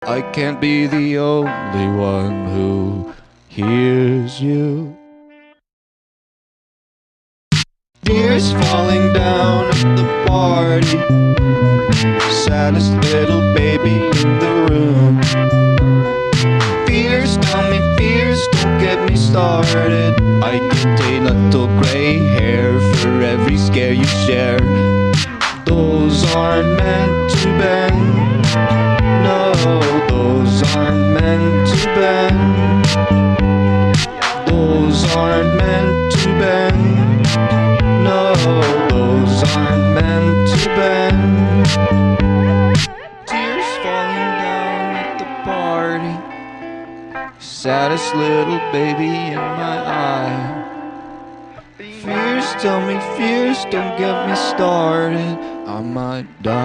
I can't be the only one who hears you. Tears falling down at the party, saddest little baby in the room. Fears, tell me fears, don't get me started. I get a little gray hair for every scare you share. Those aren't meant to bend. No, those aren't meant to bend. Those aren't meant to bend. No, those aren't meant to bend. Tears falling down at the party, saddest little baby in my eye. Fears, tell me fears, don't get me started. I might die.